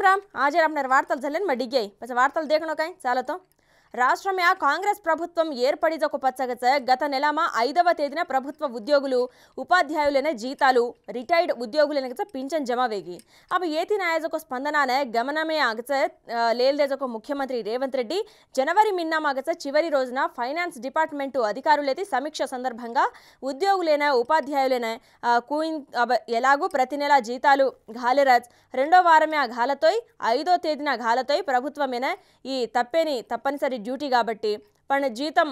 राम आज अपने वार्तल झलेन मैं डिग्गे बस वार्तल देखनो कहीं चालो तो రాష్ట్రం కాంగ్రెస్ ప్రభుత్వం ఏర్పడిదొక పచ్చగచ గత నెలమ 5వ తేదీన ప్రభుత్వ ఉద్యోగులు ఉపాధ్యాయులనే జీతాలు రిటైర్డ్ ఉద్యోగులనే పింఛన్ జమ వేగి अब ఏతి నాయజకు స్పందనానే గమనమే ఆగచ లేల్దేజకు ముఖ్యమంత్రి రేవంత్ రెడ్డి జనవరి మిన్నమాగచ చివరి రోజున ఫైనాన్స్ డిపార్ట్మెంట్ అధికారులైతే సమీక్ష సందర్భంగా ఉద్యోగులైన ఉపాధ్యాయులనే కూయిన్ ఎలాగూ ప్రతి నెల జీతాలు ఘాలెరజ్ రెండో వారమే ఆ ఘాలతోయ్ 5వ తేదీన ఘాలతోయ్ ప్రభుత్వమేనే ఈ తప్పనిసరి డ్యూటీ కాబట్టి पण జీతం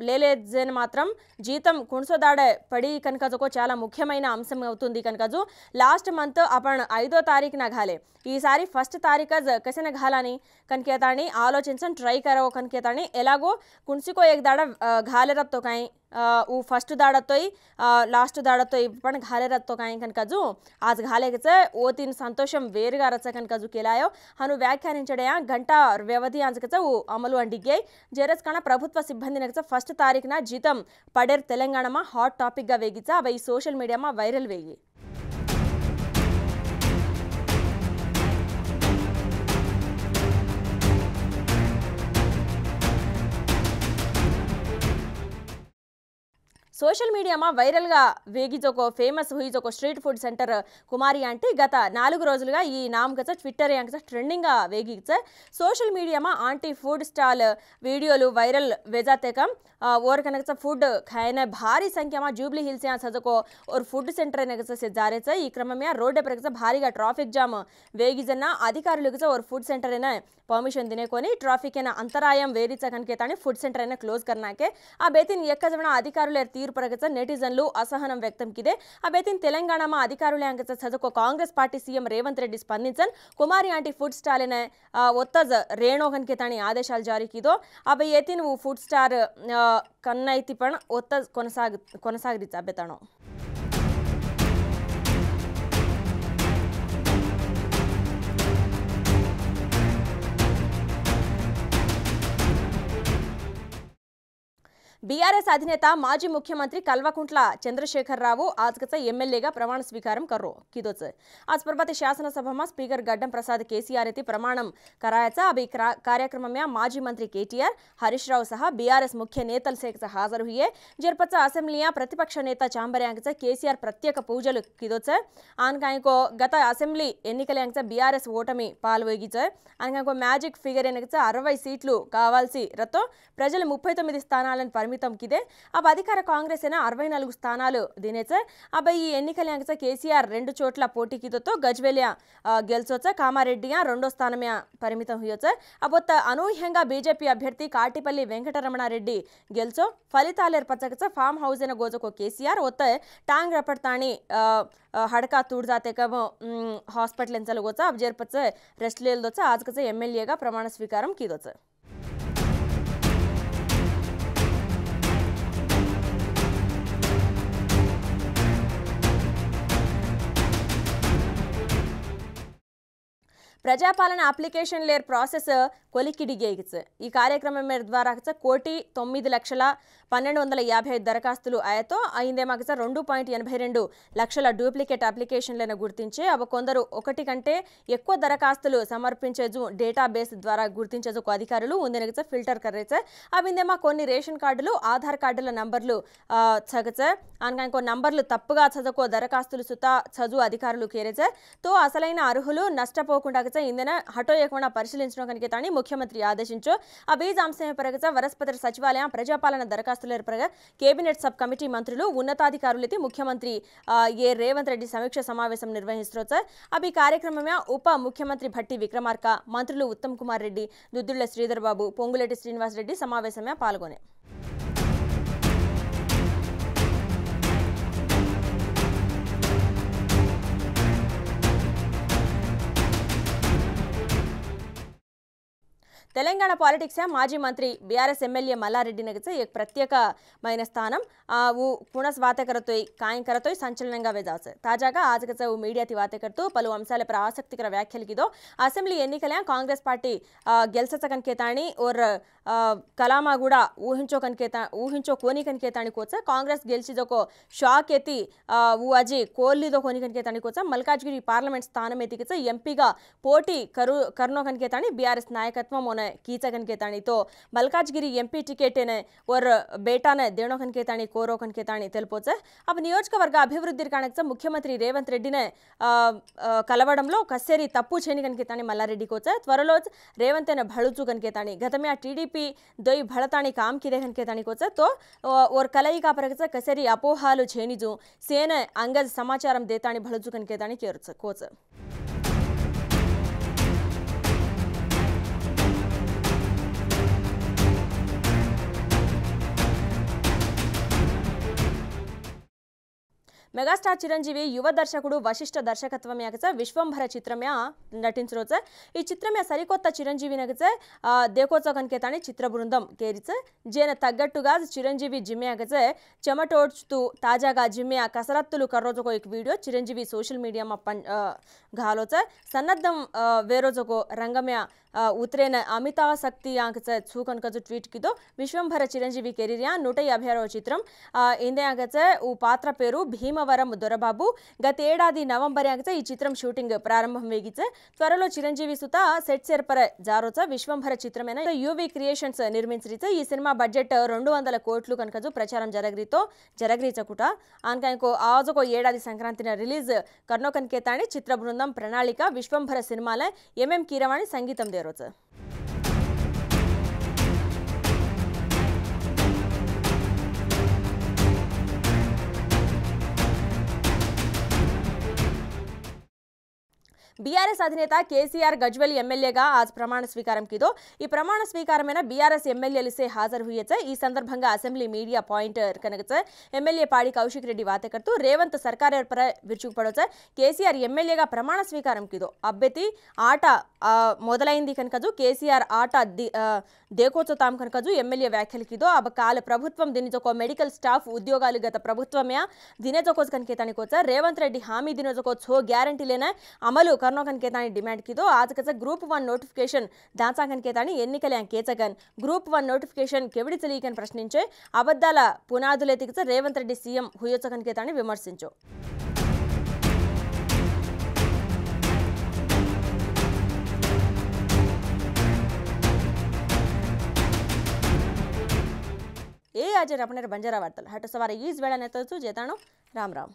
లేలేజన్ మాత్రం జీతం కుణసోదాడే పడి కనకజకు చాలా ముఖ్యమైన అంశం అవుతుంది కనకజు లాస్ట్ మంత్ आपण 5వ తారీఖున घाले ఈసారి ఫస్ట్ తారీఖ కసన घालानी कनकेतानी ఆలోచించం ట్రై करो कनकेतानी ఎలాగో కుణసికో एक दाड़ा घाले रतो काई वो फर्स्ट दाड़तोय लास्ट दाड़तोय पण घाले रतो काई कनकजु आज घालेगच ओ तीन संतोषम वेरुगा रच कनकजु केलायो हनु व्याख्यानिंचडया गंटा व्यवधि आंजकच वो अमलु अंडिगे जेरस कण ప్రభుత్వ సిబ్బందినకచ ఫస్ట్ తారీఖున జీతం పడేర్ తెలంగాణమా హాట్ టాపిక్ గా వేగిచ అవి సోషల్ మీడియామా వైరల్ వేగి सोशल मीडिया में వైరల్ గా వేగిజోకో ఫేమస్ హుయిజోకో స్ట్రీట్ ఫుడ్ సెంటర్ కుమారి ఆంటీ గత 4 రోజులుగా ఈ నామకచ ట్విట్టర్ యాంకచ ట్రెండింగ్ గా వేగిచ సోషల్ మీడిया में आंटी फूड स्टॉल वीडियोలు వైరల్ वेजातेकम और कनकच फूड खाने भारी संख्या में जूबली हिल्स यहाँ सजको और फूड सेंटर से जारे ई क्रम में रोड पर भारी ट्राफिक जाम वेगिजन अधिकारुल और फूड सेंटर पर्मिशन दिनेकोनी ट्राफिक अंतरायम वेरीच कनकेतानी फूड सेंटर क्लोज करना के अबेतिन यक्कजवण अधिकारुल तीर्पु परगच नेटिजनलु असहनं व्यक्तं किदे अबेतिन तेलंगाण में अधिकारुल अंगच सजको कांग्रेस पार्टी सीएम रेवंत रेड्डी स्पंदिंचन कुमारी आंटी फूड स्टाल ओत्तज रेणो कनकेतानी आदेशालु जारी किदो अब येतिन वो फूड स्टार कन्नैति पण ओत्तज कोनसागिरिच अबेताणो बीआरएस अधिनेता माजी मुख्यमंत्री कल्वकुंट्ला चंद्रशेखर राव आज एमएलए प्रमाण स्वीकार करो किदोच आज पर्वती शासनसभा में स्पीकर गड्डम प्रसाद केसीआर प्रमाणम करायाचा अब कार्यक्रम में माजी मंत्री केटीआर हरीश राव सह बीआरएस मुख्य नेतल से हाजर हुए जेर्पच असेंब्ली प्रतिपक्ष नेता चांबर्यांगच केसीआर प्रत्येक पूजल किदोच आनकायको गत असेंब्ली एन्निकल बीआरएस ओटमी पाल्वोगिच आनकायको मैजिक फिगर 60 सीट्लु कावाल्सी रतो प्रजलु 39 स्थानाలను పరిమితం కిదే अब అధికార కాంగ్రెస్ అయినా 64 స్థానాలు దినేచ अब ఈ ఎన్నికలంగచ కేసీఆర్ రెండు చోట్ల పోటీ కిదతో గజ్వేలియా గెల్చోచ కామారెడ్డియా రెండో స్థానమే పరిమితం హుయోచ అబొత్త అనూహ్యంగా బీజేపీ అభ్యర్థి కాటిపల్లి వెంకటరమణ రెడ్డి గెల్చో ఫలితాలేర్ పచ్చకచ ఫామ్ హౌస్ ఎన గోజకో కేసీఆర్ ఒత్త టాంగ్ రపడతాని हड़का तूड़ जाते कब हॉस्पिटल गोच अब जेरपच रेस्ट ले दोच आज कच एमएलए का प्रमाण स्वीकार की दोच ప్రజాపాలన అప్లికేషన్ లేర్ ప్రాసెస్ కొలికిడిగేగిచ ఈ కార్యక్రమం ద్వారా 1,09,12,155 దరఖాస్తులు ఆయతో అయిందేమాగచ 2.82 లక్షల డూప్లికేట్ అప్లికేషన్లను గుర్తించే అవ కొందరు ఒకటి కంటే ఎక్కువ దరఖాస్తులు సమర్పించేజు డేటాబేస్ ద్వారా గుర్తించేజు అధికారులు ఉందెనగచ ఫిల్టర్ కర్రేచ అవిందేమా కొన్ని రేషన్ కార్డులు ఆధార్ కార్డుల నంబర్లు చగచ అన్కంకో నంబర్లు తప్పుగా చదకో దరఖాస్తులు సుత చజు అధికారులు కేరేచ తో అసలైన అర్హులు నష్టపోకుండా इंदन हटो यकवण परिशीलिंचడం कनकेतानी मुख्यमंत्री आदेशिंचो आ बीज अंशमे परगच वरस्पति सचिवालय प्रजापालन दरखास्तुल परग कैबिनेट सब कमिटी मंत्रुलु उन्नताधिकारुलैते मुख्यमंत्री ये रेवंत रेड्डी समीक्षा समावेशं निर्वहिस्तरोच अब ఈ కార్యక్రమమే ఉప ముఖ్యమంత్రి భట్టి విక్రమార్క మంత్రులు ఉత్తమ్ కుమార్ రెడ్డి దుద్దుళ్ల శ్రీధర్ బాబు పొంగులేటి శ్రీనివాస్ రెడ్డి సమావేశమే పాల్గొనే तेलंगाणा पॉलिटिक्स है माजी मंत्री बीआरएस एमएलए मल्लारेड्डी नगचे एक प्रत्येकమైన స్థానం वो पुनस वाते करतोय कायं करतोय संचलనంగా वेजावचे ताजागा आजकचे वो मीडियाती वाते करतो पलु अंशालपై आसक्तिकर व्याख्यलकिदो असेंब्ली एन्निकल्या कांग्रेस पार्टी गेलसचकनकेताणी और कलामा కూడా ఊహించో కోనికనకేతాणी कोच कांग्रेस गेलिचिदको शॉक एती वो अजी कोल्लीदो कोनिकनकेताणी कोच मल्काज्गिरी पार्लमेंट स्थानम एतिकिच एंपीगा पोटी करनोकनकेताणी बीआरएस नायकत्व मोने कीचकनकेताणी तो मल्काज्गिरी एंपी टिकेट ने और बेटा ने देणोकनकेताणी कोरोकनकेताणी तेलपोच अब नियोजकवर्ग अभिवृद्धि काणक मुख्यमंत्री रेवंत रेड्डी ने कलवडंलो कसेरी तप्पु चेनिकनकेताणी मल्लारेड्डी कोच त्वरलो रेवंत ने भळुचु कनकेताणी गतमे टीडीपी दोई भळताणी काम किदे कनकेताणी कोच तो और कलईका परगच कसेरी अपोहालु छेनिजु सेन अंगज समाचारम देताणी भळुचु कनकेताणी केरुच कोच మెగాస్టార్ చిరంజీవి యువ దర్శకుడు వశిష్ఠ దర్శకత్వం యాగచ విశ్వంభర చిత్రమ్య నటించరోచ ఈ చిత్రమ్య సరికొత్త చిరంజీవి నగచ దేకోచ కన్కేతాని చిత్ర బృందం కేరిచ జేన తగ్గట్టుగా చిరంజీవి జిమ్యాగచ చెమటోడ్చుతూ తాజాగా జిమ్యా కసరత్తులు కర్రోజకో एक వీడియో చిరంజీవి సోషల్ మీడియా घालोच सन्नद्धम वेरोजको रंगम्या उतरेन अमिताशक्ति आंकच छूकनकज ट्वीट किदो विश्वंभर चिरंजीवी केरिया 156వ చిత్రం ఇందయాగచ उ पात्र पेरु भीमवरम దొరబాబు గత ఏడాది నవంబర్ యాగచ ఈ చిత్రం షూటింగ్ ప్రారంభం వేగిచ త్వరలో చిరంజీవి సుత సెట్ సెర్పర జారోచ విశ్వంభర చిత్రమైన యువి క్రియేషన్స్ నిర్మించరిచ ఈ సినిమా బడ్జెట్ 200 కోట్లు కనకజు ప్రచారం జరగరీచకుట ఆన్కాయకు ఆజకో ఏడాది సంక్రాంతిన రిలీజ్ కర్నోకన్కేతాని చిత్ర బృందం ప్రణాళిక విశ్వంభర సినిమాల ఎంఎం కీరవాణి సంగీతం దేరోచ बीआरएस अधिनेता केसीआर गज्वेल एमएलएगा आज प्रमाण स्वीकारम किदो ई प्रमाण स्वीकारमेन बीआरएस एमएलएलु से हाजर हुए ई संदर्भंगा असेंब्ली मीडिया पॉइंट कनक एमएलए पाड़ी कौशिक रेड्डी बाते करतू रेवंत सरकार पर विरुचुकुपडोच केसीआर एमएलएगा प्रमाण स्वीकारम किदो अभ्यर्थी आट मोदलैंदी कनकजु केसीआर आट देकोचो ताम कनकजु एमएलए व्याख्यलकिदो अब काल प्रभुत्वं दिनिजको मेडिकल स्टाफ उद्योगालु गत प्रभुत्वमे दिनेजको कनकेतानी कोच रेवंत रेड्डी हामी दिनेजको छो ग्यारंटी लेना अमलु कर्नोकनकेतानी डिमांड किदो आज कच ग्रुप 1 नोटिफिकेशन दाचाकनकेतानी एन्निकले केचगन ग्रुप 1 नोटिफिकेशन केविडिचलीकन प्रश्निंचे अबद्धाल पुनादुलेतिकच रेवंत रेड्डी सीएम हुयोचकनकेतानी विमर्शिंचो ए आज रपनेर बंजारा वार्तल हट सवार ईज वेळा नेतचु जेताणो राम राम